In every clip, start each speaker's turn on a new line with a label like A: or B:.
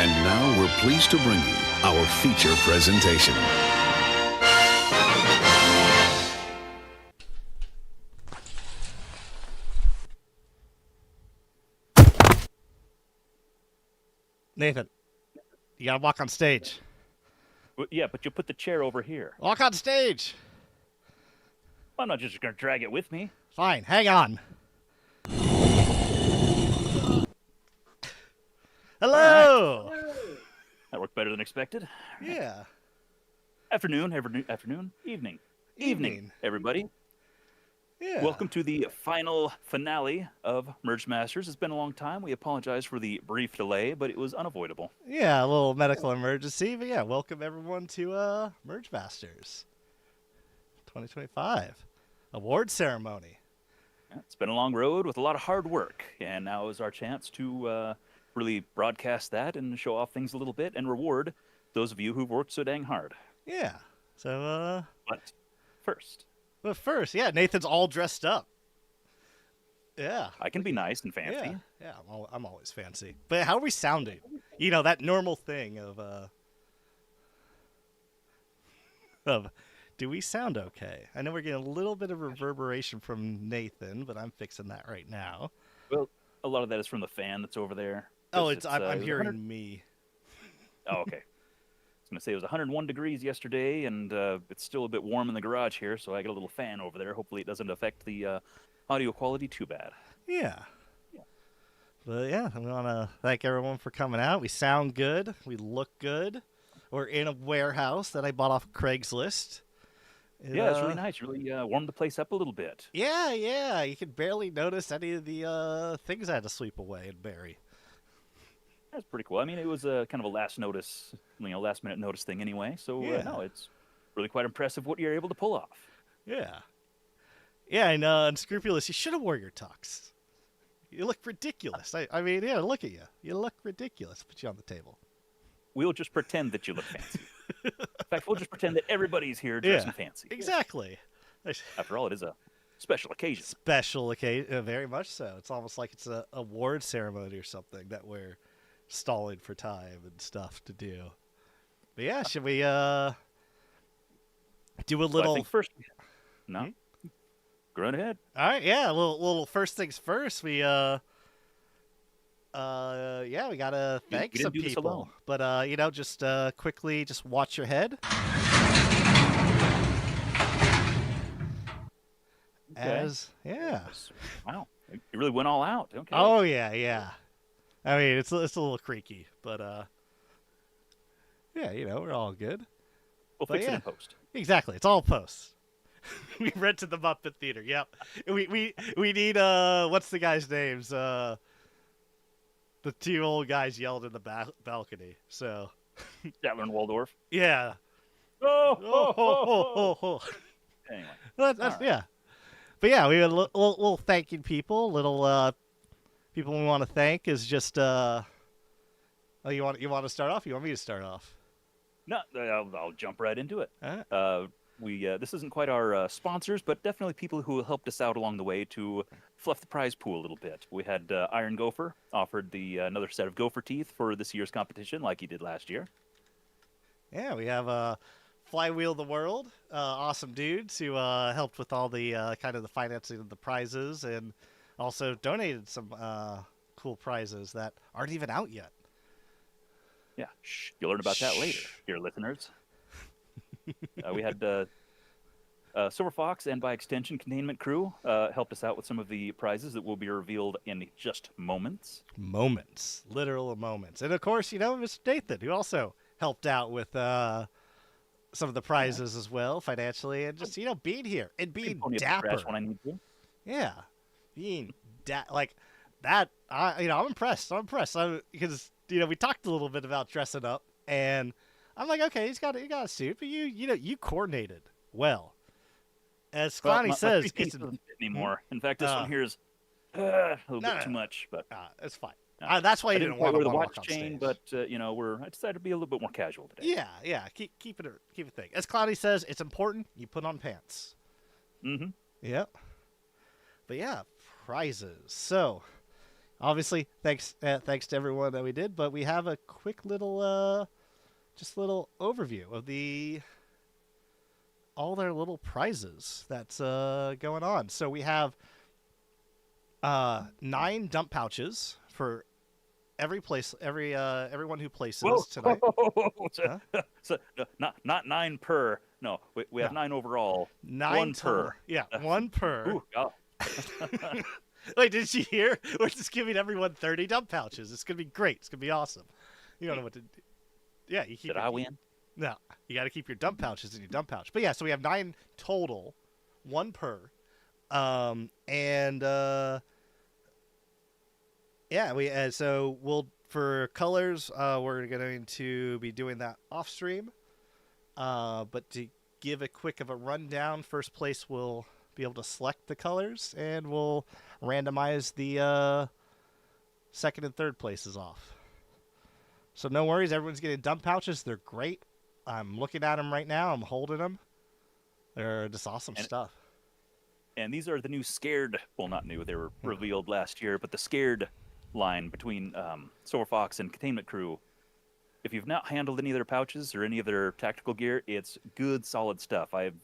A: And now we're pleased to bring you our feature presentation.
B: Nathan, you gotta walk on stage.
C: Well, yeah, but you put the chair over here.
B: Walk on stage.
C: I'm not just going to drag it with me.
B: Fine, hang on. Hello.
C: Right. That worked better than expected.
B: Yeah.
C: Afternoon, evening, everybody.
B: Yeah.
C: Welcome to the final finale of MERGEMASTERS. It's been a long time. We apologize for the brief delay, but it was unavoidable.
B: Yeah, a little medical emergency, but yeah, welcome everyone to MERGEMASTERS 2025 award ceremony.
C: Yeah, it's been a long road with a lot of hard work, and now is our chance to really broadcast that and show off things a little bit and reward those of you who've worked so dang hard.
B: Yeah. So,
C: But
B: first, yeah, Nathan's all dressed up. Yeah.
C: I can be nice and fancy.
B: Yeah, I'm always fancy. But how are we sounding? You know, that normal thing of do we sound okay? I know we're getting a little bit of reverberation from Nathan, but I'm fixing that right now.
C: Well, a lot of that is from the fan that's over there.
B: Oh, I'm hearing me.
C: Oh, okay. I was going to say it was 101 degrees yesterday, and it's still a bit warm in the garage here, so I got a little fan over there. Hopefully it doesn't affect the audio quality too bad.
B: Yeah. But yeah, I want to thank everyone for coming out. We sound good. We look good. We're in a warehouse that I bought off Craigslist.
C: Yeah, it's really nice. Really warmed the place up a little bit.
B: Yeah. You could barely notice any of the things I had to sweep away and bury.
C: That's pretty cool. I mean, it was kind of a last minute notice thing anyway. So no, it's really quite impressive what you're able to pull off.
B: Yeah. Yeah, and Unscrupulous, you should have wore your tux. You look ridiculous. I mean, yeah, look at you. You look ridiculous. Put you on the table.
C: We'll just pretend that you look fancy. In fact, we'll just pretend that everybody's here dressing fancy.
B: Exactly.
C: After all, it is a special occasion.
B: Special occasion, very much so. It's almost like it's an award ceremony or something that we're stalling for time and stuff to do. But yeah, should we do a little?
C: Well, I think first, no. Go right ahead.
B: All right, yeah, a little first things first. We we gotta thank some people. But just quickly, just watch your head.
C: Okay. Wow, you really went all out. Okay.
B: Oh yeah. I mean, it's a little creaky, but we're all good.
C: We'll fix it in post.
B: Exactly, it's all post. We rented the Muppet Theater. Yep. We need what's the guy's names? The two old guys yelled in the balcony. So.
C: Statler and Waldorf.
B: Yeah.
C: Oh. Anyway.
B: That's yeah. But yeah, we had a little thanking people. Little people we want to thank is just. Oh, you want to start off? You want me to start off?
C: No, I'll jump right into it.
B: All right.
C: This isn't quite our sponsors, but definitely people who helped us out along the way to fluff the prize pool a little bit. We had Iron Gopher offered another set of gopher teeth for this year's competition, like he did last year.
B: Yeah, we have Flywheel the World, awesome dudes who helped with all the kind of the financing of the prizes and also donated some cool prizes that aren't even out yet.
C: Yeah, you'll learn about that later, dear listeners. We had SilverFox and by extension Containment Crew helped us out with some of the prizes that will be revealed in just moments.
B: Literal moments. And of course, Mr. Nathan, who also helped out with some of the prizes as well financially and just, being here and being dapper.
C: When I need to.
B: Yeah, being like that. I'm impressed. Because, we talked a little bit about dressing up and I'm like, okay, he got a suit, but you coordinated well. As Clowney says,
C: it doesn't fit anymore. In fact, this one here is a little bit too much, but
B: it's fine. That's why you didn't want to
C: wear the watch
B: on
C: chain,
B: stage.
C: but I decided to be a little bit more casual today.
B: Yeah. Keep it thing. As Clowney says, it's important you put on pants.
C: Mm-hmm.
B: Yep. But yeah, prizes. So obviously, thanks to everyone that we did, but we have a quick little just little overview of all their little prizes that's going on. So we have 9 dump pouches for everyone who places tonight.
C: So,
B: Huh?
C: so not 9 per. No, we have
B: No.
C: 9 overall.
B: 9
C: 1
B: total.
C: per.
B: Yeah, 1 per.
C: Ooh, God.
B: Wait, did you hear? We're just giving everyone 30 dump pouches. It's gonna be great. It's gonna be awesome. You don't know what to do. Yeah, you keep.
C: Did I win?
B: No, you got to keep your dump pouches in your dump pouch. But yeah, so we have 9 total, 1 per, and yeah, so we'll for colors, we're going to be doing that off stream. But to give a quick of a rundown, first place will be able to select the colors, and we'll randomize the second and third places off. So no worries, everyone's getting dump pouches. They're great. I'm looking at them right now. I'm holding them. They're just awesome stuff.
C: And these are the new Scared. Well, not new. They were revealed last year, but the Scared line between SilverFox and Containment Crew. If you've not handled any of their pouches or any of their tactical gear, it's good, solid stuff. I've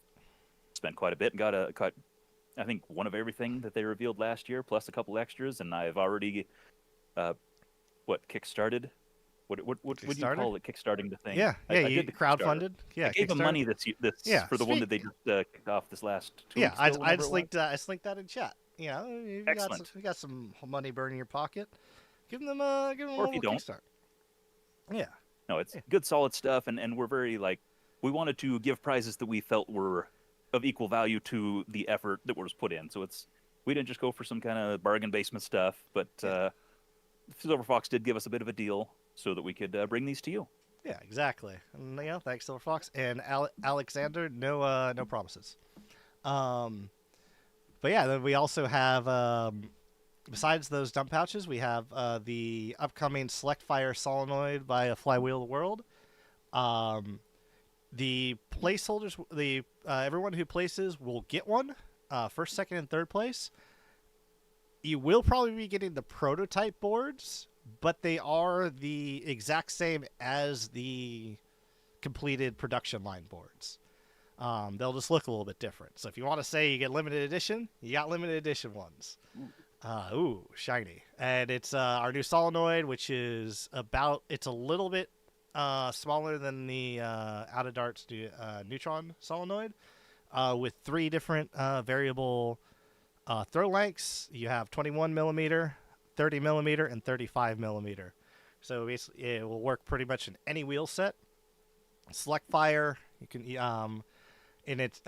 C: spent quite a bit and got I think one of everything that they revealed last year, plus a couple extras, and I've already kickstarted. What would you call it? Kickstarting the thing?
B: Yeah,
C: I
B: you
C: did the
B: crowdfunded. Yeah,
C: I gave them money this for the one that they just kicked off this last 2 weeks ago,
B: I just linked that in chat. You know, you got some money burning in your pocket. Give them a little kickstart. Yeah.
C: No, it's good, solid stuff, and we're very we wanted to give prizes that we felt were of equal value to the effort that was put in. So we didn't just go for some kind of bargain basement stuff, but SilverFox did give us a bit of a deal so that we could bring these to you.
B: Yeah, exactly. And, thanks SilverFox and Alexander. No promises. But yeah, then we also have besides those dump pouches, we have the upcoming Select Fire Solenoid by Flywheel the World. The placeholders, everyone who places will get one, first, second, and third place. You will probably be getting the prototype boards, but they are the exact same as the completed production line boards. They'll just look a little bit different. So if you want to say you get limited edition, you got limited edition ones. Ooh, shiny. And it's our new solenoid, which is it's a little bit smaller than the Out of Darts Neutron solenoid, with 3 different variable throw lengths. You have 21 millimeter, 30 millimeter, and 35 millimeter. So basically, it will work pretty much in any wheel set. Select fire, you can in its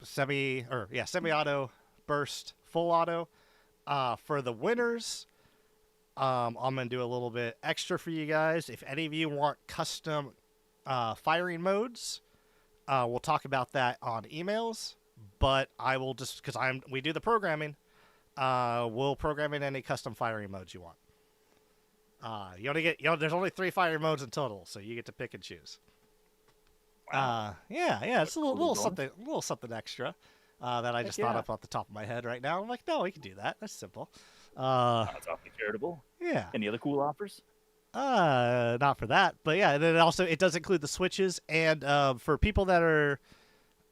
B: semi-auto, burst, full auto. For the winners, I'm gonna do a little bit extra for you guys. If any of you want custom firing modes, we'll talk about that on emails. But I will just we do the programming. We'll program in any custom firing modes you want. You only get there's only 3 firing modes in total, so you get to pick and choose.
C: Wow.
B: It's a little something extra that I just thought up off the top of my head right now. I'm like, no, we can do that. That's simple.
C: That's awfully charitable.
B: Yeah.
C: Any other cool offers?
B: Not for that, but yeah. And then it does include the switches, and for people that are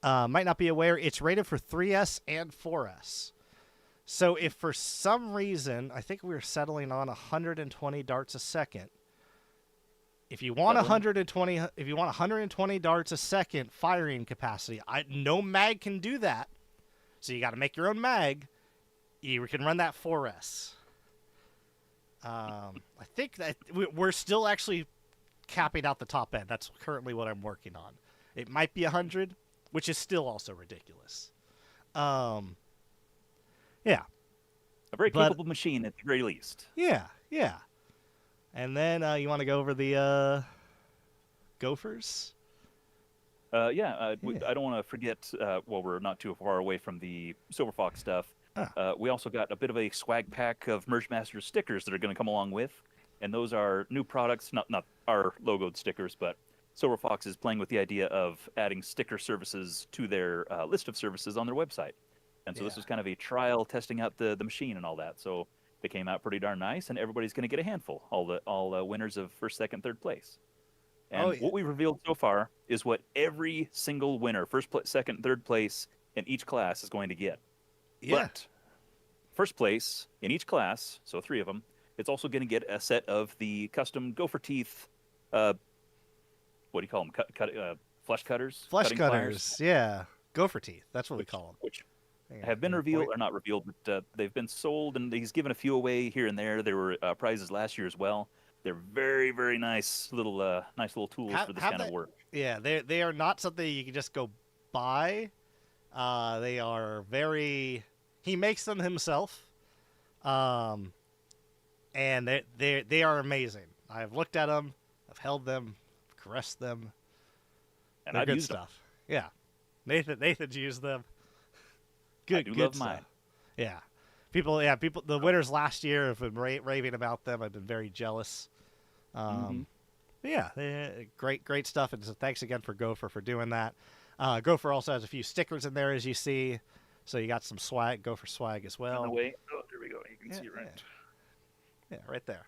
B: might not be aware, it's rated for 3S and 4S. So if for some reason, I think we're settling on 120 darts a second. If you want 120 darts a second firing capacity, no mag can do that. So you got to make your own mag. You can run that 4S. I think that we're still actually capping out the top end. That's currently what I'm working on. It might be 100, which is still also ridiculous. Yeah.
C: A very capable machine at the very least.
B: Yeah. And then you want to go over the Gophers?
C: I don't want to forget, we're not too far away from the SilverFox stuff. We also got a bit of a swag pack of MERGEMASTERS stickers that are going to come along with. And those are new products, not our logoed stickers, but SilverFox is playing with the idea of adding sticker services to their list of services on their website. And so this was kind of a trial testing out the machine and all that. So They came out pretty darn nice, and everybody's going to get a handful. All winners of first, second, third place. And
B: Oh, yeah.
C: what we've revealed so far is what every single winner, second, third place in each class is going to get.
B: Yeah.
C: But first place in each class, so 3 of them, it's also going to get a set of the custom gopher teeth. What do you call them? Flesh cutters.
B: Flesh
C: cutting
B: cutters.
C: pliers,
B: Yeah. Gopher teeth. That's what we call them.
C: which have been revealed or not revealed, but they've been sold, and he's given a few away here and there. There were prizes last year as well. They're very, very nice little tools for this kind of work.
B: Yeah, they are not something you can just go buy. They are very. He makes them himself, and they are amazing. I've looked at them, I've held them, caressed them.
C: And
B: They're
C: I've
B: good
C: used
B: stuff. Yeah, Nathan's used them.
C: I do love
B: stuff.
C: mine.
B: Yeah, people. The winners last year have been raving about them. I've been very jealous. Yeah, great stuff. And so thanks again for Gopher for doing that. Gopher also has a few stickers in there, as you see. So you got some swag, Gopher swag as well.
C: On the way. Oh, there we go. You can see it right.
B: Yeah, right there.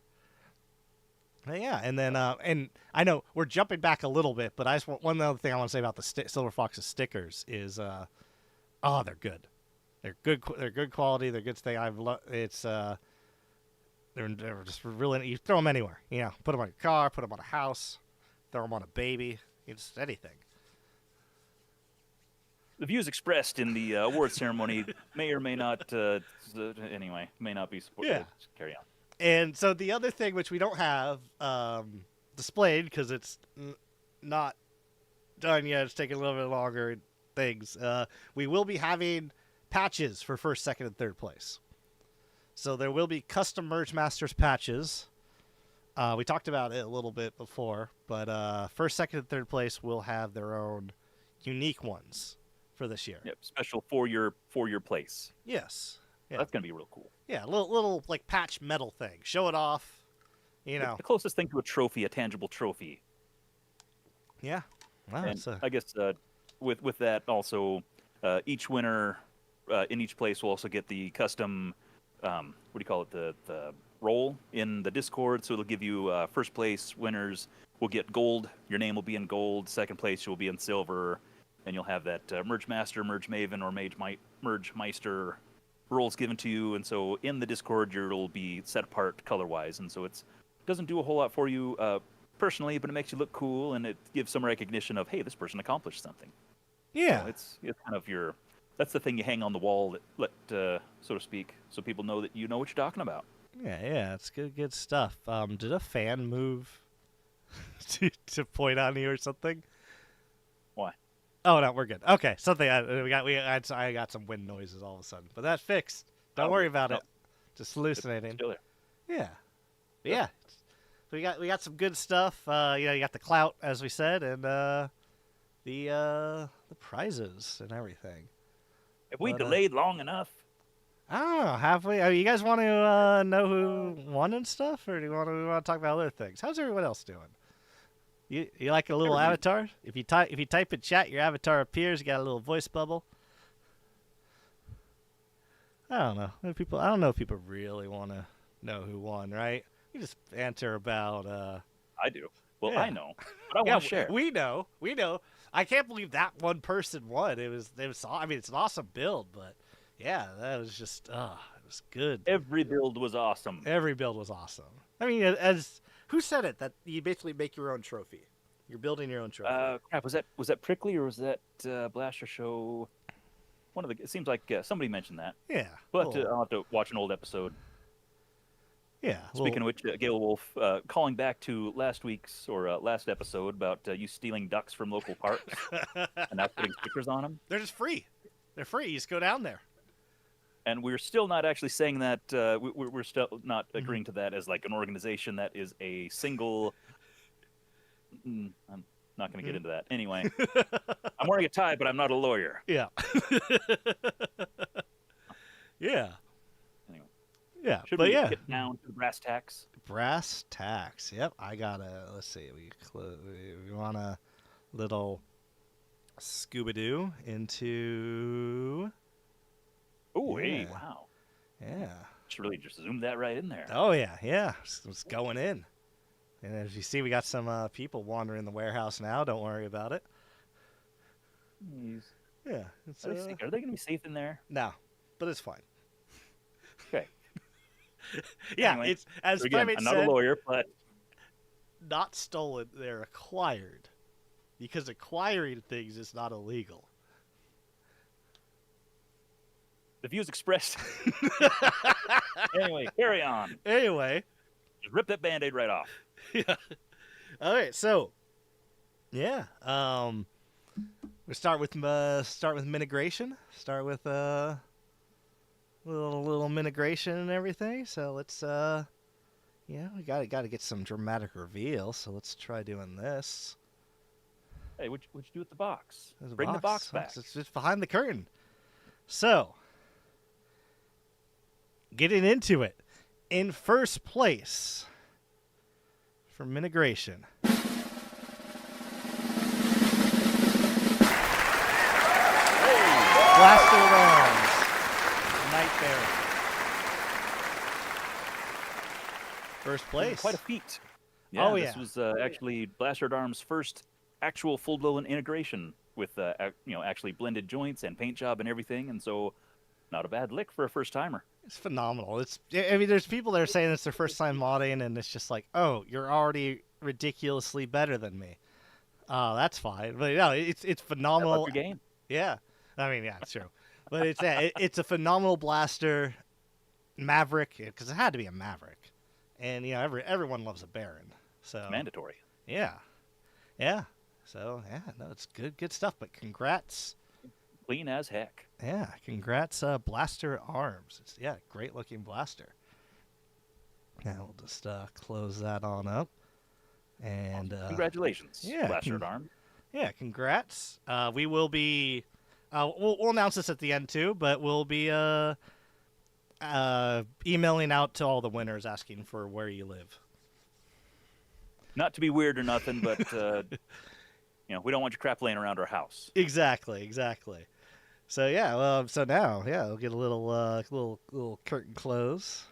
B: Yeah, and then and I know we're jumping back a little bit, but I just want one other thing I want to say about the Silver Fox's stickers is, they're good. They're good. They're good quality. They're good thing. They're just really. You throw them anywhere. You know, put them on your car, put them on a house, throw them on a baby. It's anything.
C: The views expressed in the award ceremony may or may not. May not be supported.
B: Yeah.
C: Carry on.
B: And so the other thing, which we don't have displayed because it's not done yet, it's taking a little bit longer. And things. We will be having patches for first, second, and third place. So there will be custom MERGEMASTERS patches. We talked about it a little bit before, but first, second, and third place will have their own unique ones for this year.
C: Yep, special for your place.
B: Yes. Yeah.
C: That's gonna be real cool.
B: Yeah, little like patch metal thing. Show it off. You know.
C: The closest thing to a trophy, a tangible trophy.
B: Yeah. Wow.
C: And I guess with that also, each winner in each place will also get the custom. What do you call it? The roll in the Discord. So it'll give you first place winners will get gold. Your name will be in gold. Second place you'll be in silver, and you'll have that Merge Master, Merge Maven, or Merge Meister rolls given to you. And so in the Discord, it'll be set apart color-wise, and so it doesn't do a whole lot for you personally, but it makes you look cool, and it gives some recognition of, hey, this person accomplished something.
B: Yeah.
C: So it's kind of that's the thing you hang on the wall, so to speak, so people know that you know what you're talking about.
B: Yeah, it's good stuff. Did a fan move to point on you or something?
C: Why?
B: Oh no, we're good. Okay, something I got some wind noises all of a sudden, but that's fixed. Don't worry about it. Just hallucinating.
C: It's still there.
B: Yeah, but yeah. So we got some good stuff. You got the clout, as we said, and the prizes and everything.
C: Have we delayed long enough?
B: I don't know. Have we? You guys want to know who won and stuff, or do we want to talk about other things? How's everyone else doing? You like a little avatar? If you type in chat, your avatar appears. You got a little voice bubble. I don't know. I don't know if people really want to know who won, right? You just answer about.
C: I do. Well,
B: yeah.
C: I know, but I want to share.
B: We know. I can't believe that one person won. It was. I mean, it's an awesome build, but yeah, that was just. It was good.
C: Every build was awesome.
B: Every build was awesome. I mean, as who said it? That you basically make your own trophy. You're building your own trophy.
C: Crap. Was that Prickly or was that Blaster Show? One of the. It seems like somebody mentioned that.
B: Yeah.
C: But I'll have to watch an old episode.
B: Yeah.
C: Speaking of which, Gale Wolf, calling back to last week's or last episode about you stealing ducks from local parks and now putting stickers on them.
B: They're just free. They're free. You just go down there.
C: And we're still not actually saying that. We're still not agreeing to that as like an organization that is a single. I'm not going to get into that. Anyway, I'm wearing a tie, but I'm not a lawyer.
B: Yeah. Yeah.
C: Anyway.
B: Yeah.
C: Should
B: but
C: we
B: yeah.
C: get down to the brass tacks?
B: Brass tacks. Yep. I gotta. Let's see. We want a little Scooby-Doo into.
C: Oh,
B: Yeah.
C: hey, wow.
B: Yeah.
C: Just really just zoomed that right in there.
B: Oh yeah, yeah, it's going in. And as you see, we got some people wandering the warehouse now. Don't worry about it.
C: Jeez.
B: Yeah, it's
C: Are they going to be safe in there?
B: no, but it's fine.
C: Okay.
B: Yeah,
C: Anyway,
B: it's as
C: so again,
B: Primate
C: I'm not
B: said,
C: a lawyer, but
B: not stolen. They're acquired, because acquiring things is not illegal.
C: the views expressed. Anyway, carry on.
B: Anyway,
C: Just rip that Band-Aid right off.
B: yeah. All right, so yeah, we start with minigration. Start with little minigration and everything. So let's yeah, we got to get some dramatic reveal. So let's try doing this.
C: Hey, what'd you do with the box?
B: There's a
C: Bring the box back.
B: It's just behind the curtain. So, getting into it, in first place for minigration. Blasted Arms, Night Bearer. First place.
C: Quite a feat. Yeah,
B: Oh,
C: this
B: yeah.
C: was actually Blasted Arms' first actual full-blown integration with actually blended joints and paint job and everything, and so not a bad lick for a first-timer.
B: It's phenomenal. I mean, there's people that are saying it's their first time modding, and it's just like, oh, you're already ridiculously better than me. That's fine. But no, it's phenomenal.
C: Your game.
B: Yeah, I mean, yeah, it's true. But it's a phenomenal blaster, Maverick, because it had to be a Maverick, and everyone loves a Baron, so
C: Mandatory.
B: yeah. So yeah, no, it's good stuff. But congrats.
C: Clean as heck.
B: Yeah, congrats, Blaster Arms. It's great looking blaster. Now we'll just close that on up, and
C: Congratulations,
B: yeah,
C: Blasted Arms.
B: yeah, congrats. We will be, we'll announce this at the end too, but we'll be emailing out to all the winners asking for where you live.
C: Not to be weird or nothing, but we don't want your crap laying around our house.
B: Exactly. So yeah, well, so now, we'll get a little curtain close,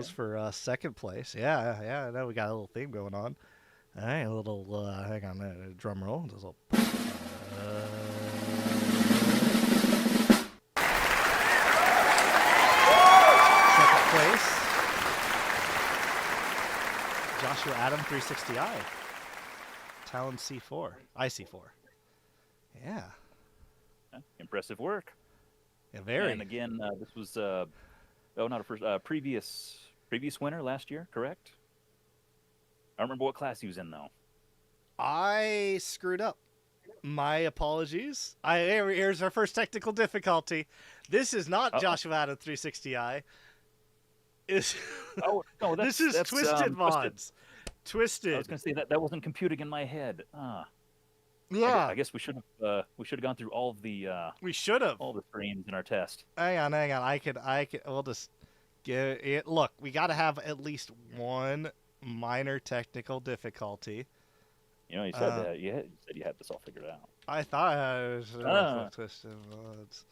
B: for second place. Yeah, I know we got a little theme going on. All right, a little hang on, a drum roll. Just a little, second place, Joshua Adam 360i, Talon C4, IC4. Yeah.
C: Impressive work.
B: Yeah, very.
C: And again, this was not a first previous winner last year, correct? I don't remember what class he was in though.
B: I screwed up. My apologies. Here's our first technical difficulty. This is not Joshua Adam 360i.
C: Oh no,
B: this is Twisted Mods. Twisted.
C: I was gonna say that wasn't computing in my head.
B: Yeah.
C: I guess we should have gone through all of the
B: We should have.
C: all the screens in our test.
B: Hang on. I can. We'll just get it. Look, we got to have at least one minor technical difficulty.
C: You said that you had this all figured out.
B: I thought I was Twisted Mods.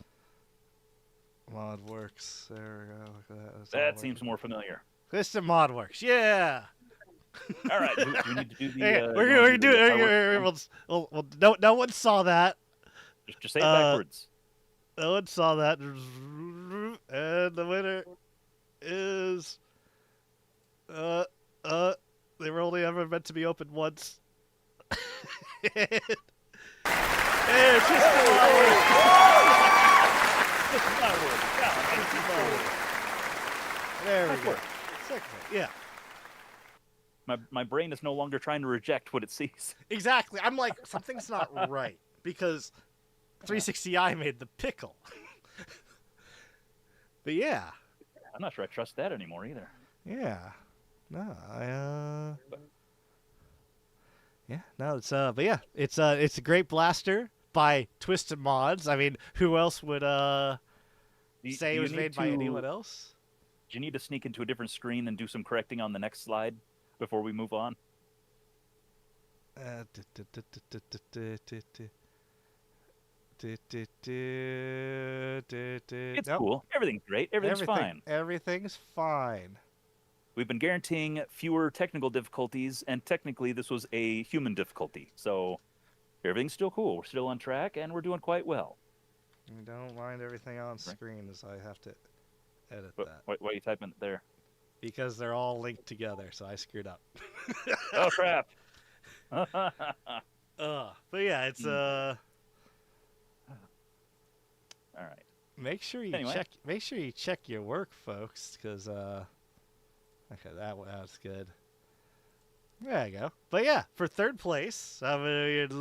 B: Mod Works. There we go.
C: That seems more familiar.
B: Twisted Mod Works. Yeah.
C: All right, do we need to do the?
B: We're gonna do it. No one saw that.
C: Just say it backwards.
B: No one saw that, and the winner is they were only ever meant to be opened once. It's just there we go. Yeah.
C: My brain is no longer trying to reject what it sees.
B: Exactly. I'm like, something's not right because 360i made the pickle. But yeah.
C: I'm not sure I trust that anymore either.
B: Yeah. No, yeah, no, it's but yeah, it's a great blaster by Twisted Mods. I mean, who else would say it was made by anyone else?
C: Do you need to sneak into a different screen and do some correcting on the next slide before we move on? It's
B: Nope.
C: cool. Everything's great. Everything's fine.
B: Everything's fine.
C: We've been guaranteeing fewer technical difficulties, and technically this was a human difficulty. So everything's still cool. We're still on track, and we're doing quite well.
B: I don't mind everything on screen as I have to edit that.
C: Why are you typing it there?
B: Because they're all linked together, so I screwed up.
C: Oh, crap.
B: But yeah, it's
C: All right.
B: Make sure you check your work, folks, because okay, that was good. There you go. But yeah, for third place, third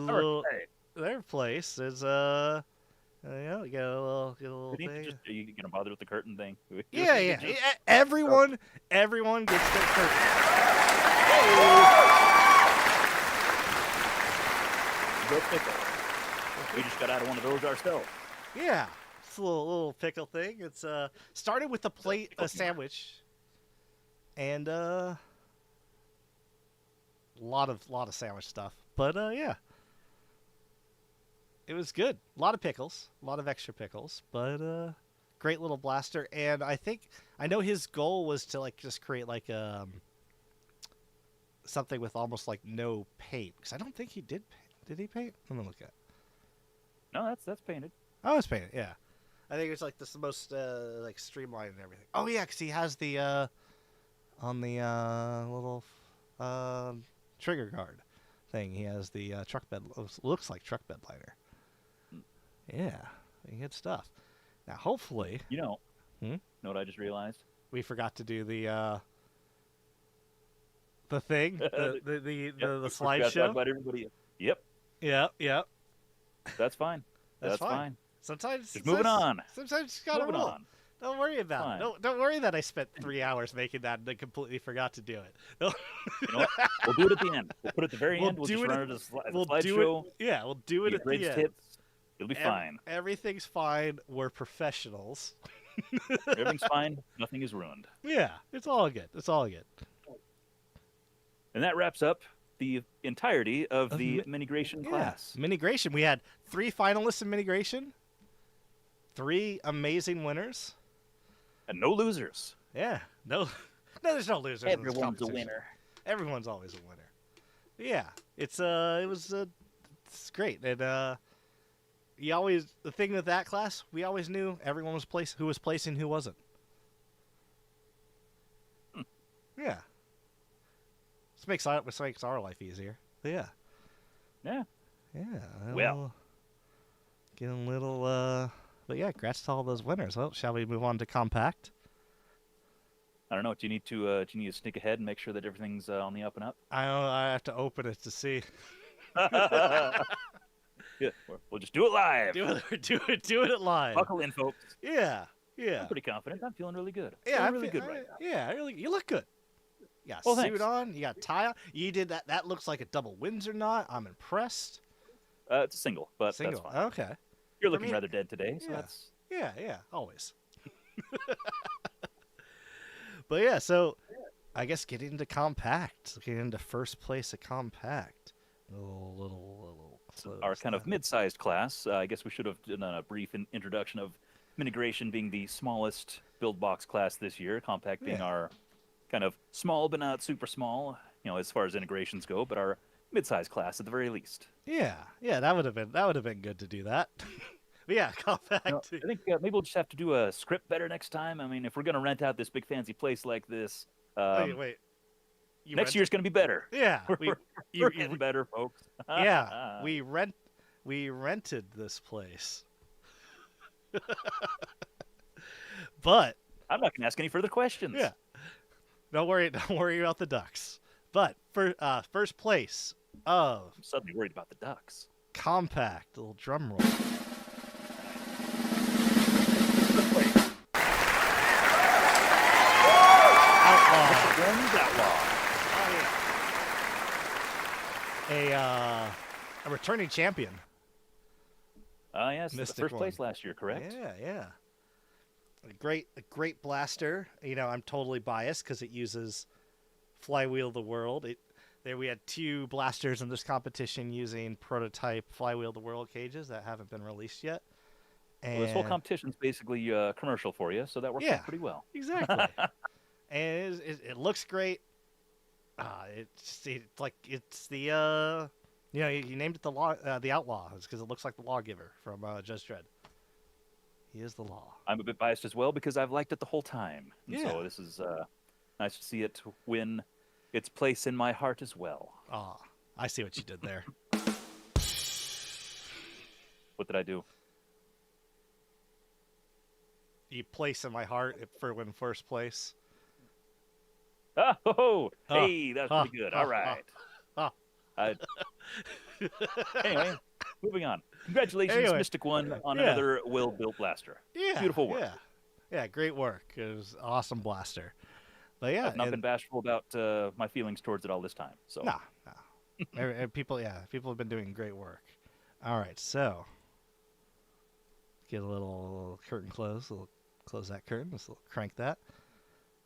B: place is you know, you get a little thing.
C: Are you gonna bother with the curtain thing?
B: Yeah. Everyone gets their curtain.
C: Go pickle. We just got out of one of those ourselves.
B: Yeah, it's a little pickle thing. It's started with a sandwich, and lot of sandwich stuff. But yeah, it was good. A lot of pickles, a lot of extra pickles, but great little blaster. And I know his goal was to like just create like something with almost like no paint, because I don't think he did paint. Did he paint? Let me look at it.
C: No, that's painted.
B: Oh, it's painted. Yeah, I think it's like the most like streamlined and everything. Oh yeah, because he has the on the little trigger guard thing. He has the truck bed. Looks like truck bed liner. Yeah, good stuff. Now, hopefully,
C: know what I just realized?
B: We forgot to do the thing, the slideshow.
C: About everybody. Yep.
B: Yeah.
C: That's fine. That's fine.
B: Sometimes
C: just moving on.
B: Sometimes you just gotta roll. Don't worry about it. Don't worry that I spent 3 hours making that and then completely forgot to do it.
C: You know what? We'll do it at the end. We'll put it at the very end. We'll just run it as a slideshow.
B: Yeah, we'll do it at the end.
C: Tips. It'll be fine.
B: Everything's fine. We're professionals.
C: Everything's fine. Nothing is ruined.
B: Yeah, it's all good. It's all good.
C: And that wraps up the entirety of the Minigration class.
B: Minigration. We had 3 finalists in Minigration. 3 amazing winners.
C: And no losers.
B: Yeah. No, there's no losers.
C: Everyone's a winner.
B: Everyone's always a winner. Yeah. It's great. And the thing with that class, we always knew everyone was who was placing, who wasn't. Yeah. This makes our life easier. But yeah.
C: Yeah.
B: Well, getting a little but yeah, congrats to all those winners. Well, shall we move on to compact?
C: I don't know. Do you need to sneak ahead and make sure that everything's on the up and up?
B: I have to open it to see.
C: Yeah, we'll just do it live.
B: Do it live.
C: Buckle in, folks.
B: Yeah.
C: I'm pretty confident. I'm feeling really good.
B: Yeah,
C: I'm really good right now.
B: Yeah, you look good. You got
C: a
B: suit on. You got a tie on. You did that. That looks like a double Windsor knot. I'm impressed.
C: It's a single, but
B: single.
C: That's fine.
B: Okay.
C: You're looking rather dead today, so that's...
B: Yeah, always. But yeah, so I guess getting into compact, getting into first place at compact. Little close.
C: Our kind of mid-sized class. I guess we should have done a brief introduction of Minigration being the smallest build box class this year, compact being our kind of small but not super small, as far as integrations go, but our mid-sized class at the very least.
B: Yeah, that would have been good to do that. But yeah, compact.
C: I think maybe we'll just have to do a script better next time. I mean, if we're gonna rent out this big fancy place like this,
B: wait.
C: Next year's gonna be better.
B: Yeah,
C: we're getting better, folks.
B: Yeah, we rented this place. But
C: I'm not gonna ask any further questions.
B: Yeah, don't worry about the ducks. But for first place of
C: I'm suddenly worried about the ducks.
B: Compact, a little drum roll. A returning champion.
C: Yes, the first place last year, correct?
B: Yeah. A great blaster. I'm totally biased because it uses Flywheel the World. There we had 2 blasters in this competition using prototype Flywheel the World cages that haven't been released yet. And
C: Well, this whole competition's basically commercial for you, so that works out pretty well.
B: Exactly. And it looks great. It's the you named it the Outlaw because it looks like the Lawgiver from Judge Dredd. He is the law.
C: I'm a bit biased as well because I've liked it the whole time. And
B: Yeah.
C: so this is nice to see it win its place in my heart as well.
B: Ah, I see what you did there.
C: What did I do?
B: You place in my heart for win first place.
C: Oh, hey, that's pretty good. All right. Anyway, moving on. Congratulations, Mystic One, on another well-built blaster.
B: Yeah,
C: beautiful work.
B: Yeah, great work. It was an awesome blaster. But yeah,
C: I've not been bashful about my feelings towards it all this time. So
B: no. people have been doing great work. All right, so get a little curtain close. Close that curtain. Let's crank that.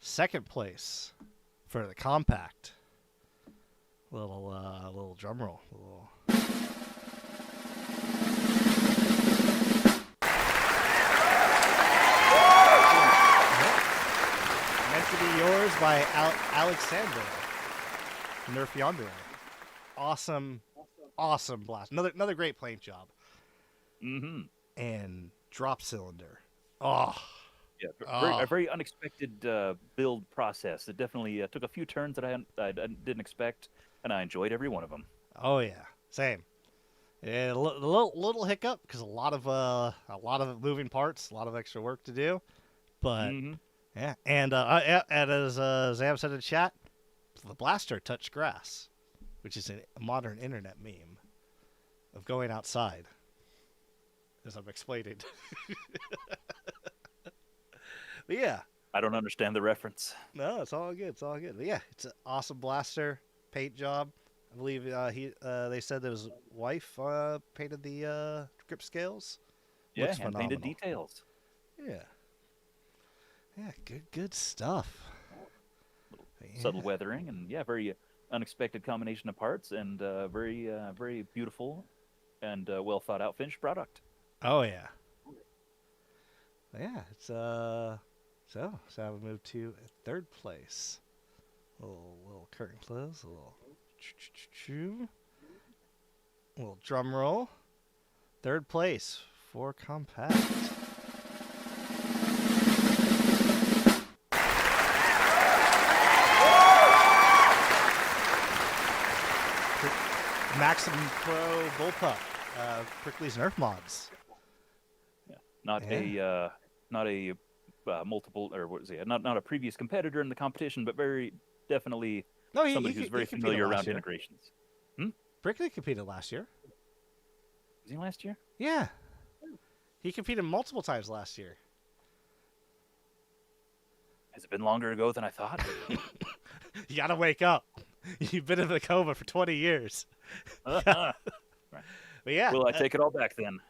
B: Second place for the compact. Little drum roll. Meant to be yours by Alexander Nerf Yonder. Awesome blast. Another great paint job.
C: Mm-hmm.
B: And drop cylinder. Oh.
C: Yeah, a very unexpected build process. It definitely took a few turns that I didn't expect, and I enjoyed every one of them.
B: Oh yeah, same. Yeah, a little hiccup because a lot of moving parts, a lot of extra work to do, but yeah. And as Zam said in chat, the blaster touched grass, which is a modern internet meme of going outside, as I'm explaining. But yeah.
C: I don't understand the reference.
B: No, it's all good. But yeah, it's an awesome blaster, paint job. I believe they said that his wife painted the grip scales.
C: Yeah,
B: Looks
C: and painted details.
B: Yeah. Yeah, good stuff.
C: Subtle weathering and very unexpected combination of parts and very beautiful and well thought out finished product.
B: Oh yeah. Yeah, it's So I would move to third place. Little curtain close, little drum roll. Third place for compact. Maximum Pro Bullpup, Prickly's Nerf mods.
C: Yeah, not a multiple, or what is it? Not a previous competitor in the competition, but very definitely somebody who's very familiar around integrations.
B: Brickley competed last year.
C: Was he last year?
B: Yeah, he competed multiple times last year.
C: Has it been longer ago than I thought?
B: You gotta wake up. You've been in the coma for 20 years.
C: Right.
B: But yeah.
C: Will I take it all back then?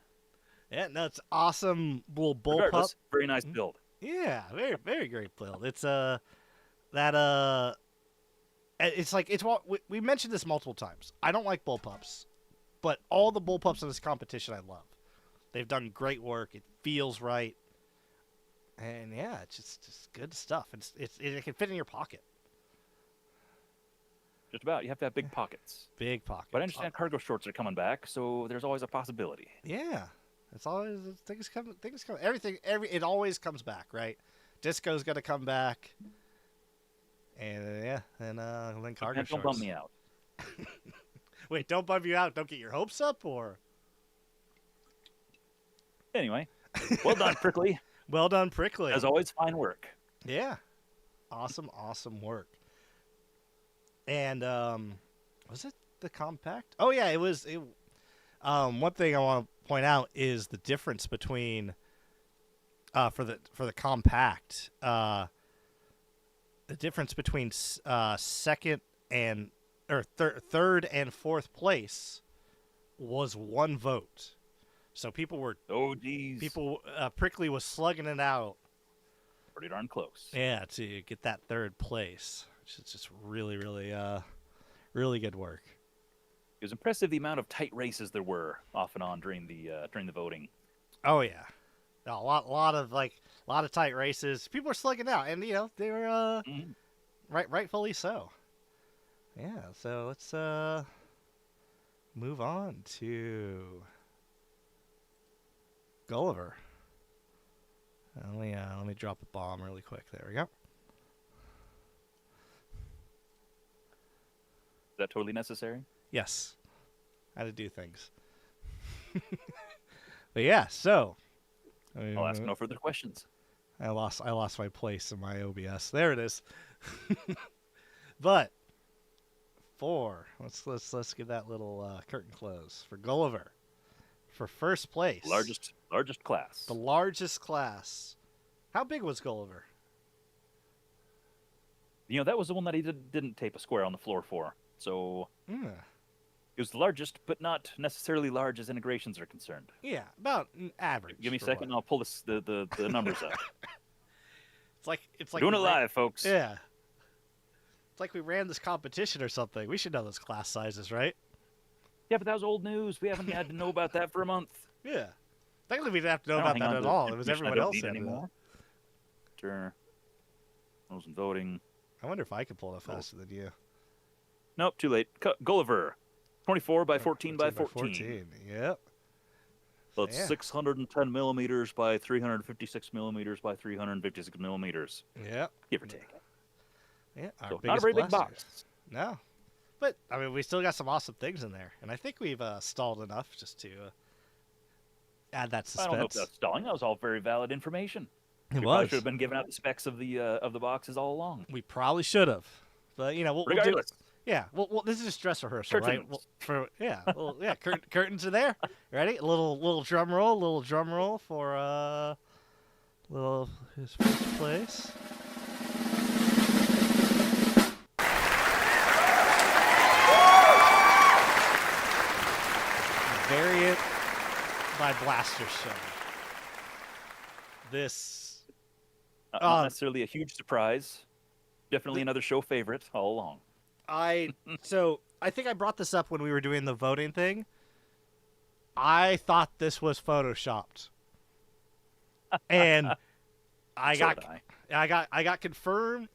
B: Yeah, no, it's awesome little bullpup.
C: Very nice build.
B: Yeah, very great build. It's it's what we mentioned this multiple times. I don't like bullpups, but all the bullpups in this competition I love. They've done great work. It feels right, and yeah, it's just good stuff. It can fit in your pocket.
C: Just about. You have to have big pockets.
B: Big pockets.
C: But I understand cargo shorts are coming back, so there's always a possibility.
B: Yeah. It's always things come. It always comes back, right? Disco's gonna come back, and then cargo shorts.
C: Don't bum me out.
B: Wait, don't bum you out. Don't get your hopes up, or
C: anyway. Well done, Prickly.
B: Well done, Prickly.
C: As always, fine work.
B: Yeah, awesome work. And was it the compact? Oh yeah, it was. One thing I want to point out is the difference between for the compact, the difference between second and third and fourth place was 1 vote. So people were Prickly was slugging it out
C: pretty darn close.
B: Yeah, to get that third place, which is just really Really good work.
C: It was impressive the amount of tight races there were off and on during the voting.
B: Oh yeah, a lot of tight races. People were slugging out, and they were rightfully so. Yeah, so let's move on to Gulliver. Let me drop a bomb really quick. There we go.
C: Is that totally necessary?
B: Yes, how to do things. But yeah, so
C: I'll ask no further questions.
B: I lost my place in my OBS. There it is. But let's give that little curtain close for Gulliver for first place.
C: Largest class.
B: The largest class. How big was Gulliver?
C: That was the one that he didn't tape a square on the floor for. So it was the largest, but not necessarily large as integrations are concerned.
B: Yeah, about average.
C: Give me a second, and I'll pull the numbers up.
B: It's like
C: We're doing it live, folks.
B: Yeah. It's like we ran this competition or something. We should know those class sizes, right?
C: Yeah, but that was old news. We haven't had to know about that for a month.
B: Yeah. Technically, we didn't have to know about that at all. It was everyone else
C: anymore. Sure. Rules and voting.
B: I wonder if I could pull it faster than you.
C: Nope, too late. Gulliver, 24 by 14 by 14.
B: Yep.
C: So it's 610 millimeters by 356 millimeters by 356 millimeters.
B: Yep.
C: Give or take.
B: Yeah.
C: So not a very big box.
B: No. But, I mean, we still got some awesome things in there. And I think we've stalled enough just to add that suspense.
C: I don't know if that's stalling. That was all very valid information.
B: It
C: was. Should have been giving out the specs of the boxes all along.
B: We probably should have. But, we'll
C: regardless.
B: Do, yeah. Well, this is just dress rehearsal, right? Curtains are there. Ready? A little drum roll for his first place. Variant by Blaster Show. This
C: not necessarily a huge surprise. Definitely another show favorite all along.
B: I think I brought this up when we were doing the voting thing. I thought this was photoshopped, and I got confirmed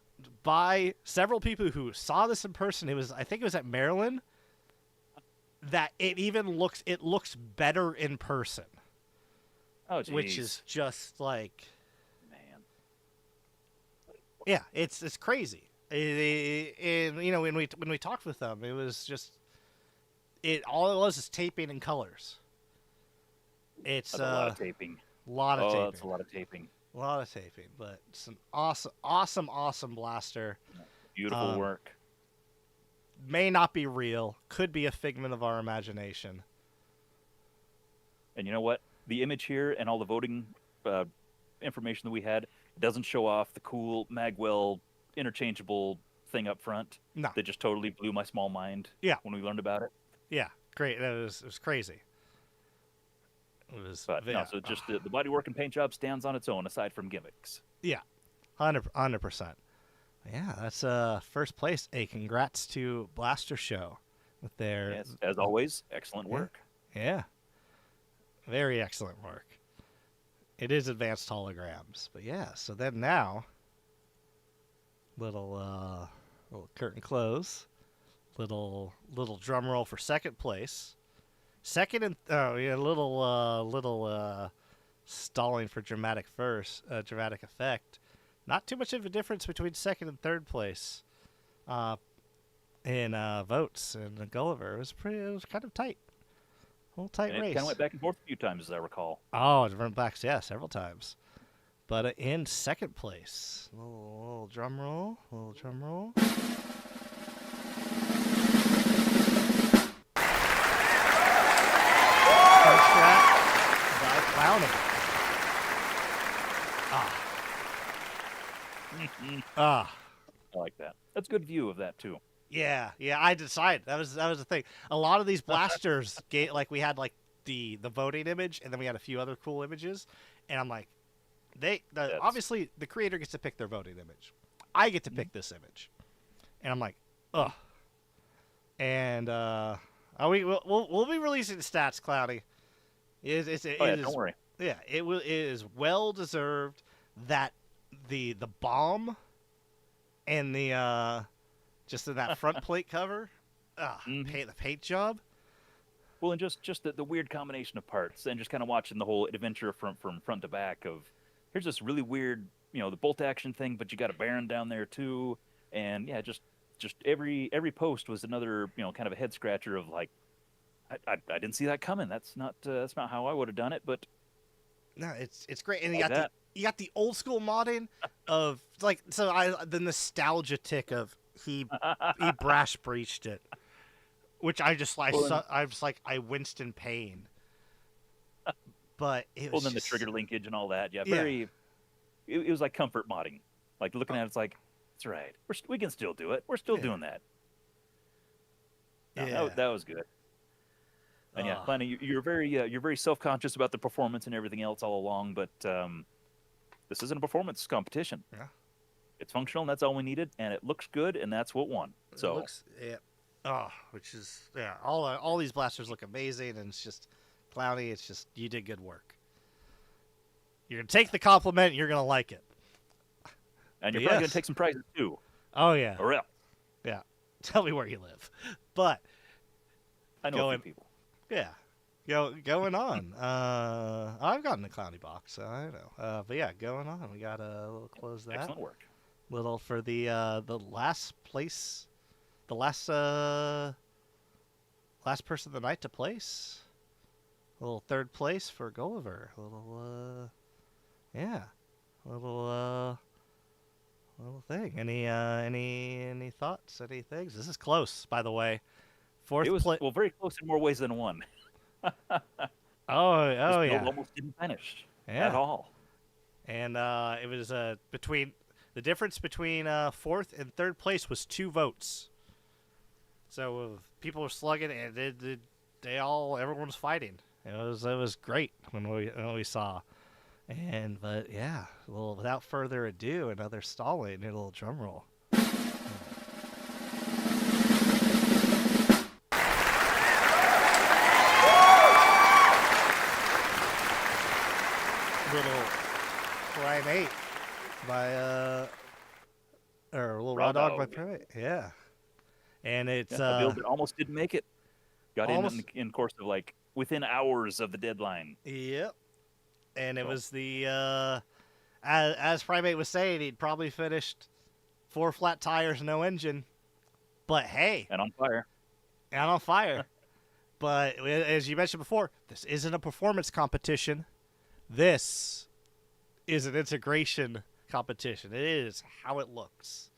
B: by several people who saw this in person. I think it was at Maryland. That it looks better in person.
C: Oh, geez.
B: Which is just like,
C: man.
B: Yeah, it's crazy. And when we talked with them, it was just all it was is taping and colors. It's
C: a lot of taping.
B: That's
C: a lot of taping.
B: A lot of taping, but it's an awesome blaster.
C: Beautiful work.
B: May not be real. Could be a figment of our imagination.
C: And you know what? The image here and all the voting information that we had doesn't show off the cool Magwell interchangeable thing up front.
B: No.
C: That just totally blew my small mind.
B: Yeah.
C: When we learned about it.
B: Yeah, great. It was crazy.
C: So just the bodywork and paint job stands on its own aside from gimmicks.
B: Yeah, 100%. Yeah, that's first place. A congrats to Blaster Show with their.
C: Yes, as always, excellent work.
B: Yeah, very excellent work. It is advanced holograms, but yeah. So then now, little curtain close, little drum roll for second place. Second and little stalling for dramatic effect. Not too much of a difference between second and third place in votes in Gulliver. It was kind of tight. A little tight race.
C: It kind of went back and forth a few times, as I recall.
B: Oh, it went back, several times. But in second place, little drum roll. First track by Clownable.
C: I like that. That's a good view of that too.
B: Yeah. I decided that was the thing. A lot of these blasters, we had like the voting image, and then we had a few other cool images, and I'm like, obviously the creator gets to pick their voting image. I get to pick this image, and I'm like, ugh. And we'll be releasing stats, Cloudy. It
C: Oh yeah,
B: is
C: don't worry.
B: yeah, it is well deserved that the bomb and the just in that front plate cover,
C: Mhm.
B: the paint job.
C: Well, and just the weird combination of parts, and just kind of watching the whole adventure from front to back. Of here's this really weird, the bolt action thing, but you got a Baron down there too, and yeah, just every post was another, kind of a head scratcher of like, I didn't see that coming. That's not how I would have done it, but
B: No, it's great, and
C: like that.
B: you got the old school modding of like the nostalgia tick of he brash breached it, which
C: Well, and,
B: I was like I winced in pain, but it
C: well,
B: was
C: then the
B: just
C: trigger linkage and all that. Yeah,
B: yeah
C: it was like comfort modding. Like looking at it, it's like, that's right. We can still do it. We're still
B: yeah
C: doing that. No,
B: yeah.
C: that was good. And yeah,
B: Uh,
C: Planny, you're very self conscious about the performance and everything else all along, but this isn't a performance competition.
B: yeah.
C: It's functional, and that's all we needed, and it looks good, and that's what won.
B: It
C: So,
B: looks yeah. Oh, which is yeah. All these blasters look amazing, and it's just Cloudy. It's just you did good work. You're gonna take the compliment. You're gonna like it.
C: and
B: But
C: you're probably gonna
B: yes.
C: take some prizes too,
B: Oh yeah.
C: or else.
B: Yeah. Tell me where you live. But
C: I know a few
B: going
C: people.
B: yeah. Going on. I've gotten the Cloudy box, so I know. But yeah, going on. We got a little close that.
C: Excellent work.
B: Little for the last place, the last person of the night to place. A little third place for Gulliver. A little yeah. A little thing. Any thoughts? Any things? This is close, by the way.
C: It
B: Fourth
C: was,
B: place.
C: well, very close in more ways than one. This
B: Oh
C: build
B: yeah.
C: almost didn't finish at
B: Yeah.
C: all.
B: And it was between the difference between fourth and third place was 2 votes. So people were slugging, and everyone was fighting. It was great when we saw. But yeah, well, without further ado, another stalling, a little drum roll. Little Primate by or a little Raw Dog by Primate. Yeah. And it's
C: Yeah, a build that almost didn't make it. Got
B: almost
C: in course of like within hours of the deadline.
B: yep. And it
C: So,
B: was the as Primate was saying, he'd probably finished 4 flat tires, no engine. But hey,
C: and on fire.
B: and on fire. But as you mentioned before, this isn't a performance competition. This is an integration competition. It is how it looks.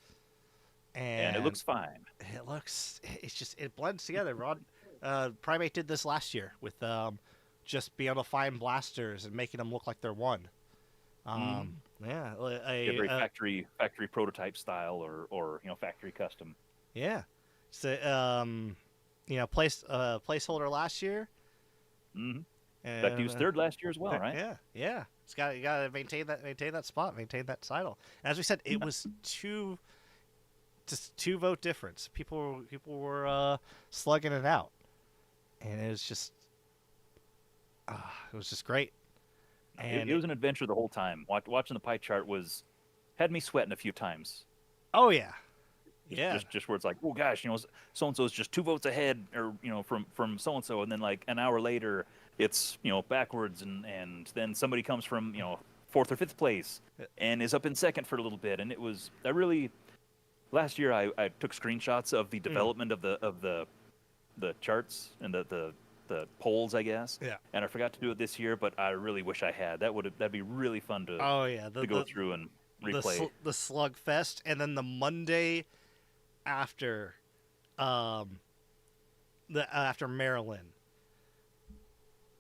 C: And it looks fine.
B: It blends together. Primate did this last year with just being able to find blasters and making them look like they're one. Yeah,
C: Yeah, very factory prototype style or factory custom.
B: yeah. So placeholder last year.
C: Mm-hmm. In fact, he was third last year as well, right?
B: Yeah, yeah. You got to maintain that spot, maintain that title. As we said, it was two vote difference. People were slugging it out, and it was just great. And
C: It was an adventure the whole time. Watching the pie chart had me sweating a few times.
B: oh yeah, yeah,
C: Just where it's like, oh gosh, so and so's just 2 votes ahead, or from so and so, and then like an hour later, it's backwards, and then somebody comes from 4th or 5th place and is up in 2nd for a little bit, and it was last year I took screenshots of the development of the charts and the polls, I guess.
B: yeah.
C: And I forgot to do it this year, but I really wish I had. That'd be really fun to
B: Oh yeah,
C: to go through and replay.
B: the slugfest, and then the Monday after, after Maryland.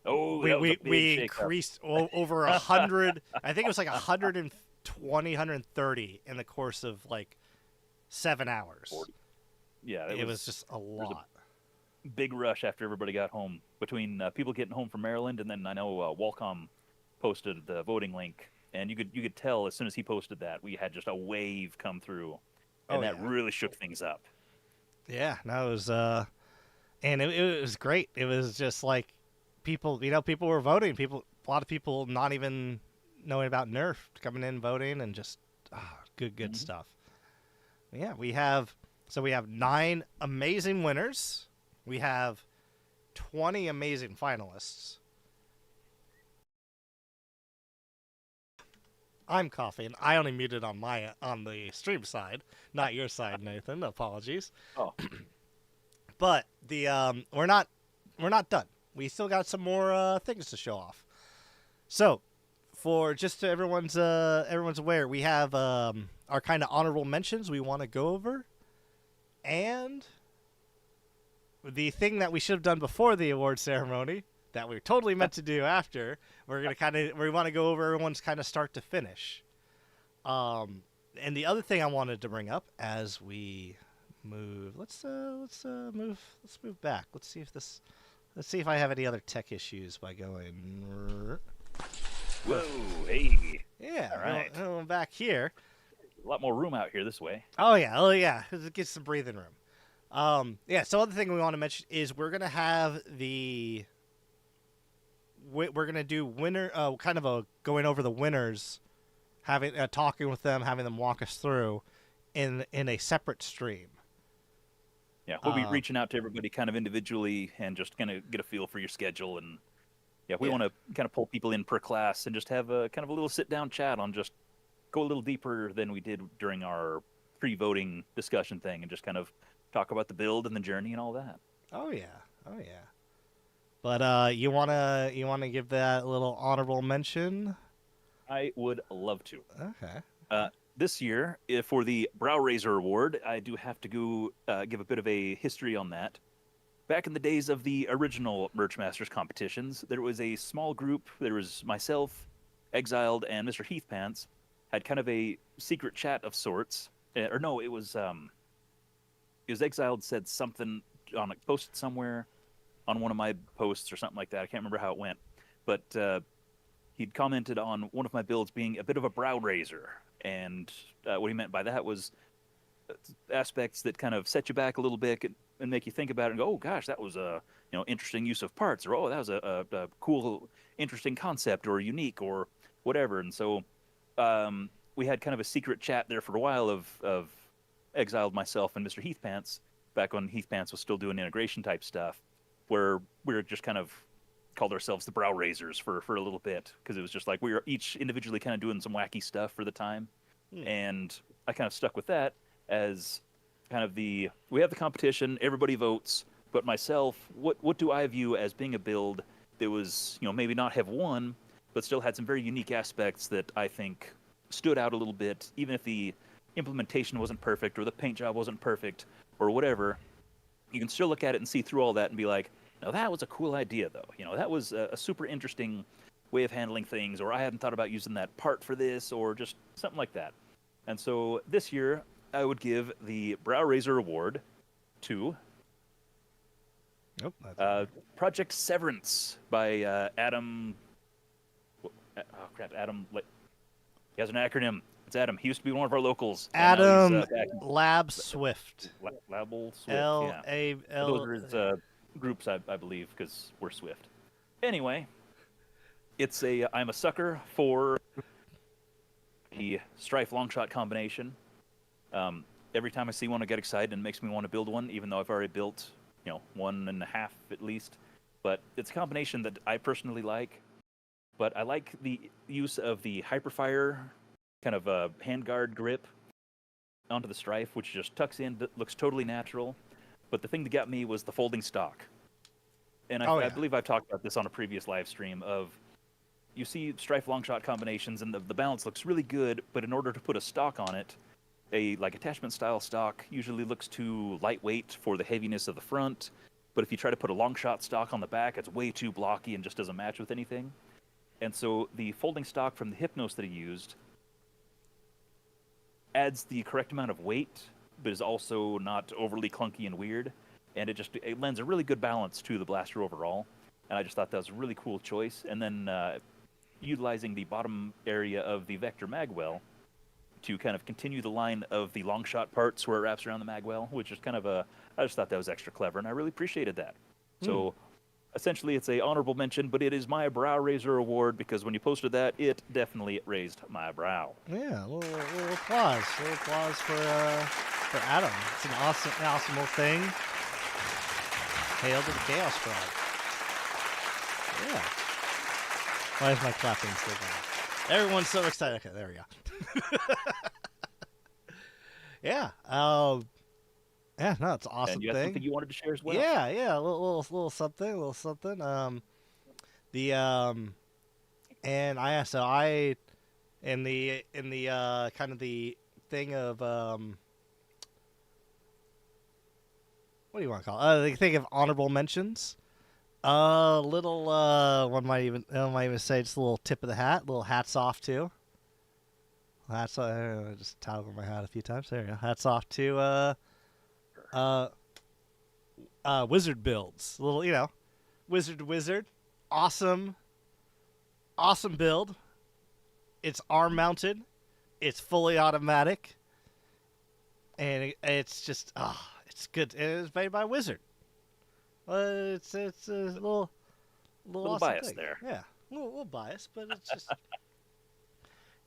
C: Oh, that was a big
B: We
C: shakeup.
B: increased over 100. I think it was like 120, 130 in the course of like 7 hours.
C: 40. Yeah,
B: It was just a
C: was
B: lot.
C: big rush after everybody got home, between people getting home from Maryland, and then I know Walcom posted the voting link, and you could tell as soon as he posted that we had just a wave come through, and
B: Oh,
C: that
B: yeah.
C: really shook things up.
B: Yeah, no, it was and it was great. It was just like people, people were voting. A lot of people not even knowing about Nerf coming in voting and just good
C: Mhm.
B: stuff. Yeah, we have 9 amazing winners. We have 20 amazing finalists. I'm coughing. I only muted on the stream side, not your side, Nathan. Apologies.
C: Oh,
B: But the we're not done. We still got some more things to show off. So, for just so everyone's aware, we have our kind of honorable mentions we want to go over, and the thing that we should have done before the award ceremony that we totally meant to do after. We want to go over everyone's kind of start to finish. And the other thing I wanted to bring up as we move, let's move back. Let's see if I have any other tech issues by going.
C: whoa, hey.
B: Yeah,
C: All right.
B: going back here.
C: A lot more room out here this way.
B: Oh yeah, it gets some breathing room. Yeah. So other thing we want to mention is we're gonna have we're gonna do winner, kind of a going over the winners, having talking with them, having them walk us through in a separate stream.
C: Yeah, we'll be reaching out to everybody kind of individually and just kind of get a feel for your schedule. And yeah, we want to kind of pull people in per class and just have a kind of a little sit-down chat on just go a little deeper than we did during our pre-voting discussion thing and just kind of talk about the build and the journey and all that.
B: Oh yeah. But you wanna give that a little honorable mention?
C: I would love to.
B: Okay.
C: This year, for the Brow Raiser Award, I do have to go give a bit of a history on that. Back in the days of the original MERGEMASTERS competitions, there was a small group. There was myself, Exiled, and Mr. Heathpants had kind of a secret chat of sorts. Or no, it was Exiled said something on posted somewhere on one of my posts or something like that. I can't remember how it went, but he'd commented on one of my builds being a bit of a brow raiser, and what he meant by that was aspects that kind of set you back a little bit and make you think about it and go, oh gosh, that was a interesting use of parts, or oh, that was a cool, interesting concept, or unique, or whatever. And so we had kind of a secret chat there for a while of Exiled, myself, and Mr. Heathpants, back when Heathpants was still doing integration type stuff, where we were just kind of called ourselves the Brow Raisers for a little bit, because it was just like we were each individually kind of doing some wacky stuff for the time. And I kind of stuck with that as kind of we have the competition, everybody votes, but myself, what do I view as being a build that was, maybe not have won, but still had some very unique aspects that I think stood out a little bit, even if the implementation wasn't perfect or the paint job wasn't perfect or whatever. You can still look at it and see through all that and be like, no, that was a cool idea, though. That was a super interesting way of handling things, or I hadn't thought about using that part for this, or just something like that. And so this year, I would give the Brow Raiser Award to Project Severance by Adam. Oh, crap, Adam. He has an acronym. It's Adam. He used to be one of our locals.
B: Adam Lab Swift.
C: Label Swift.
B: L-A-L.
C: Those are his groups, I believe, because we're Swift. Anyway, I'm a sucker for the Strife Longshot combination. Every time I see one, I get excited and it makes me want to build one, even though I've already built, 1.5 at least. But it's a combination that I personally like. But I like the use of the Hyperfire kind of a handguard grip onto the Strife, which just tucks in, looks totally natural. But the thing that got me was the folding stock. And I believe I've talked about this on a previous live stream of, you see Strife Longshot combinations and the balance looks really good, but in order to put a stock on it, attachment style stock usually looks too lightweight for the heaviness of the front. But if you try to put a Longshot stock on the back, it's way too blocky and just doesn't match with anything. And so the folding stock from the Hypnos that he used adds the correct amount of weight, but is also not overly clunky and weird. And it lends a really good balance to the blaster overall. And I just thought that was a really cool choice. And then utilizing the bottom area of the Vector Magwell to kind of continue the line of the long shot parts where it wraps around the magwell, which is kind of I just thought that was extra clever, and I really appreciated that. So essentially it's a honorable mention, but it is my brow raiser award because when you posted that, it definitely raised my brow.
B: Yeah, a little applause. A little applause for Adam. It's an awesome little thing. Hail to the Chaos Squad. Yeah. Why is my clapping still going? Everyone's so excited. Okay, there we go. Yeah. Yeah, no, it's an awesome
C: And you had
B: thing.
C: something you wanted to share as well.
B: Yeah, a little something, and I in the kind of the thing of what do you want to call it? The thing of honorable mentions. One might even say just a little tip of the hat, little hats off too. Hats off. I just toggled my hat a few times. There you go. Hats off to wizard builds. A little, wizard. Awesome build. It's arm mounted. It's fully automatic. And it's just, it's good. And it's made by Wizard. It's a little awesome
C: bias
B: thing.
C: there.
B: Yeah, a little bias, but it's just,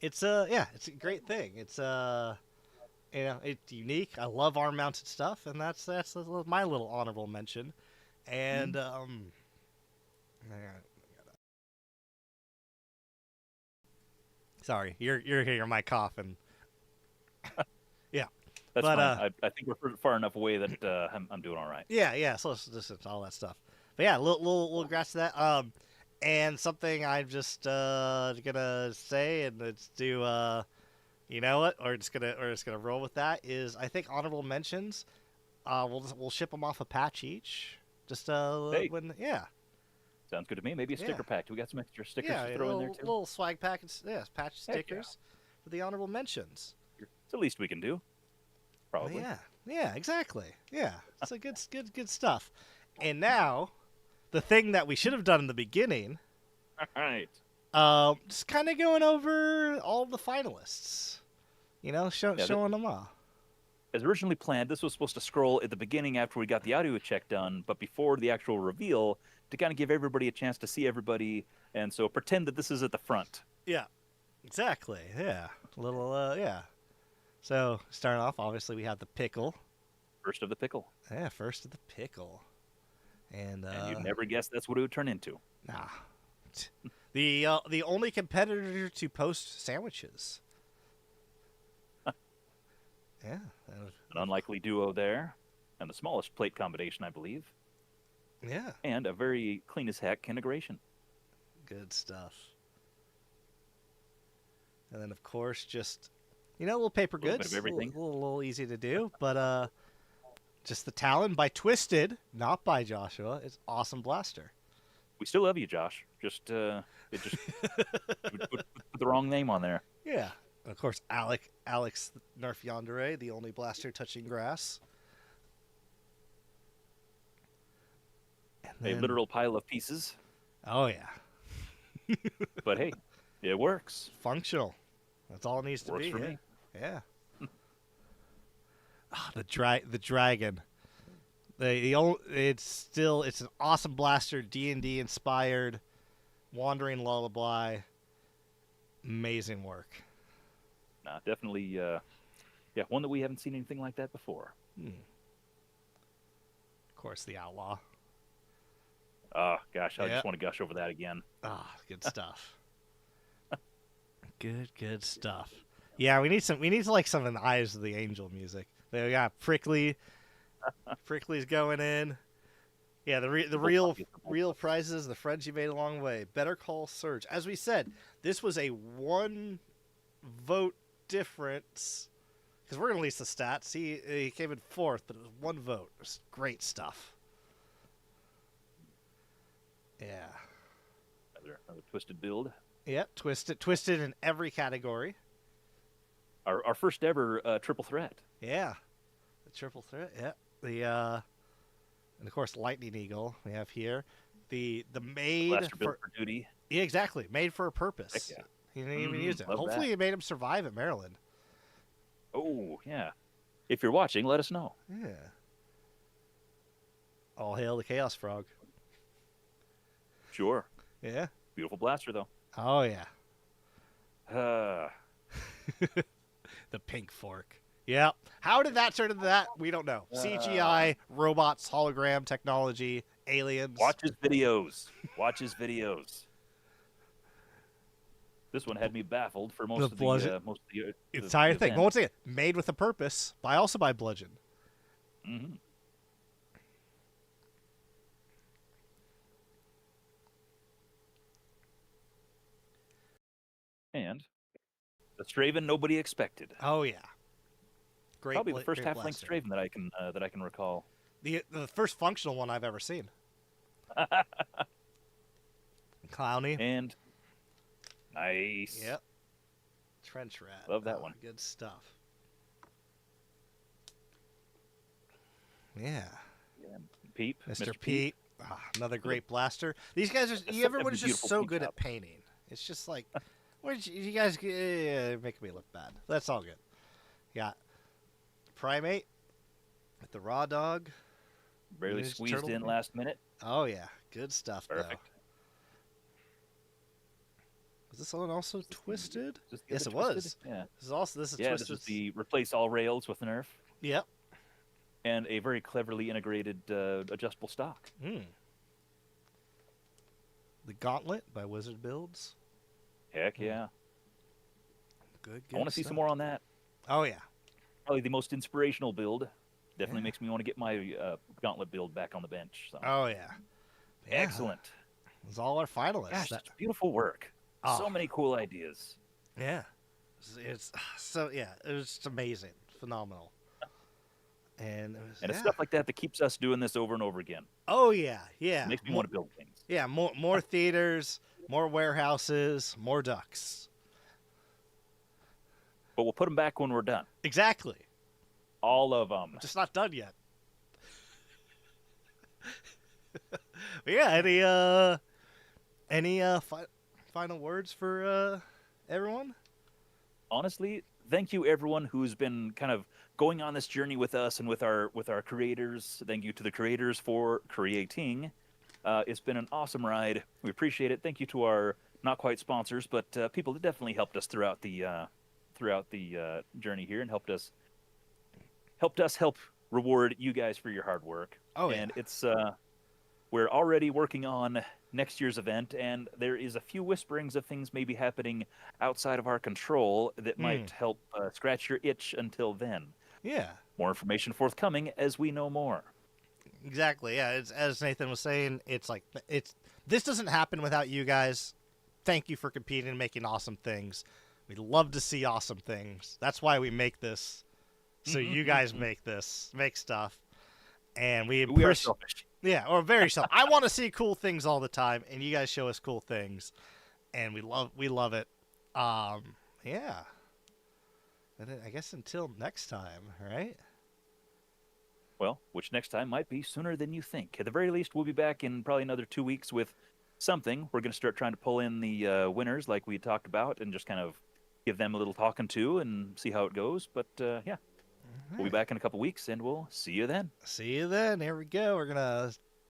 B: it's a great thing. It's it's unique. I love arm mounted stuff, and that's my little honorable mention. And sorry, you're hearing my cough, and yeah,
C: That's
B: but
C: fine. I think we're far enough away that I'm doing all right.
B: yeah. So let's listen to all that stuff. But yeah, little grass to that. And something I'm just gonna say, and let's do you know what? We're just gonna roll with that. Is I think honorable mentions. We'll ship them off a patch each. Just when
C: Sounds good to me. Maybe a sticker pack. We got some extra stickers to throw in there too.
B: Little swag packets. Yeah, patch stickers for the honorable mentions.
C: It's the least we can do. Probably.
B: Yeah, exactly. Yeah, it's a good stuff. And now, the thing that we should have done in the beginning.
C: All right.
B: Just kind of going over all the finalists. Showing them all.
C: As originally planned, this was supposed to scroll at the beginning after we got the audio check done, but before the actual reveal to kind of give everybody a chance to see everybody, and so pretend that this is at the front.
B: Yeah, exactly. Yeah, yeah. So starting off, obviously we have the pickle.
C: First of the pickle.
B: Yeah, first of the pickle. And
C: you'd never guess that's what it would turn into.
B: Nah. The only competitor to post sandwiches. Yeah.
C: An unlikely duo there, and the smallest plate combination, I believe.
B: Yeah.
C: And a very clean as heck integration.
B: Good stuff. And then, of course, just, little paper goods.
C: A bit of everything.
B: A little easy to do, but just the Talon by Twisted, not by Joshua. It's awesome blaster.
C: We still love you, Josh. Just put the wrong name on there.
B: Yeah. And of course, Alex Nerf Yandere, the only blaster touching grass. And then,
C: a literal pile of pieces.
B: Oh, yeah.
C: But hey, it works.
B: Functional. That's all it needs to
C: Works
B: be.
C: for me.
B: Yeah. The dragon. It's an awesome blaster, D&D inspired, Wandering Lullaby. Amazing work.
C: Nah, definitely, one that we haven't seen anything like that before.
B: Of course, the Outlaw.
C: Oh gosh, I just want to gush over that again.
B: Good stuff. Good stuff. Yeah, we need some of the Eyes of the Angel music. There we got Prickly. Prickly's going in. Yeah, the real prizes, the friends you made along the way. Better Call Surge. As we said, this was a 1 vote difference because we're gonna release the stats. He came in 4th, but it was 1 vote. It was great stuff. Yeah.
C: Another twisted build.
B: Yep, twisted in every category.
C: Our first ever triple threat.
B: Yeah, the triple threat. Yeah, and of course Lightning Eagle we have here. The made
C: Blaster built for duty.
B: Yeah, exactly. Made for a purpose.
C: Heck yeah.
B: He didn't even use it.
C: Love
B: Hopefully
C: that.
B: it made him survive at Maryland.
C: Oh, yeah. If you're watching, let us know.
B: Yeah. All hail the Chaos Frog.
C: Sure.
B: Yeah.
C: Beautiful blaster, though.
B: Oh, yeah.
C: Uh,
B: The pink fork. Yep. How did that turn into that? We don't know. CGI, robots, hologram technology, aliens.
C: watch his videos. Watch his videos. This one had me baffled for most of the
B: entire thing.
C: event.
B: But once again, made with a purpose, also by Bludgeon.
C: Mm-hmm. And the Straven nobody expected.
B: Oh yeah. Great.
C: Probably the first
B: great
C: half-length
B: blaster.
C: Straven that I can recall.
B: The first functional one I've ever seen. Clowny.
C: And nice.
B: Yep. Trench rat.
C: Love that one.
B: Good stuff. Yeah.
C: Peep.
B: Mr. Pete. Another great blaster. These guys are. Everyone's just so good at painting. It's just like, you guys making me look bad. That's all good. Got Primate with the raw dog.
C: Barely
B: Ninja
C: squeezed
B: Turtle.
C: in last minute.
B: Oh yeah, good stuff.
C: Perfect.
B: Was this one also twisted?
C: Yes,
B: it was.
C: Yeah.
B: This is twisted.
C: This is the replace all rails with nerf.
B: Yep.
C: And a very cleverly integrated adjustable stock.
B: The Gauntlet by Wizard Builds.
C: Heck yeah.
B: Good.
C: I want to see some more on that.
B: Oh yeah.
C: Probably the most inspirational build. Definitely makes me want to get my Gauntlet build back on the bench. So.
B: Oh yeah.
C: Excellent.
B: It was all our finalists.
C: Gosh, that's beautiful work. So many cool ideas.
B: Yeah. It's so yeah. It was just amazing, phenomenal. And
C: it's stuff like that that keeps us doing this over and over again.
B: Oh yeah, yeah.
C: Makes me want to build things.
B: Yeah, more theaters, more warehouses, more ducks.
C: But we'll put them back when we're done.
B: Exactly.
C: All of them.
B: Just not done yet. But yeah, any final words for everyone?
C: Honestly, thank you everyone who's been kind of going on this journey with us and with our creators. Thank you to the creators for creating. It's been an awesome ride. We appreciate it. Thank you to our not quite sponsors, but people that definitely helped us throughout the journey here and helped us help reward you guys for your hard work.
B: Oh,
C: and it's we're already working on next year's event, and there is a few whisperings of things maybe happening outside of our control that might help scratch your itch until then.
B: Yeah.
C: More information forthcoming as we know more.
B: Exactly. Yeah. It's, as Nathan was saying, this doesn't happen without you guys. Thank you for competing and making awesome things. We love to see awesome things. That's why we make this. So you guys make stuff, and we
C: are selfish.
B: Yeah, or very selfish. I want to see cool things all the time, and you guys show us cool things, and we love it. Yeah. And then I guess until next time, right?
C: Well, which next time might be sooner than you think. At the very least, we'll be back in probably another 2 weeks with something. We're going to start trying to pull in the winners like we talked about and just kind of give them a little talking to and see how it goes. But, yeah. We'll be back in a couple weeks, and we'll see you then.
B: See you then. Here we go. We're going to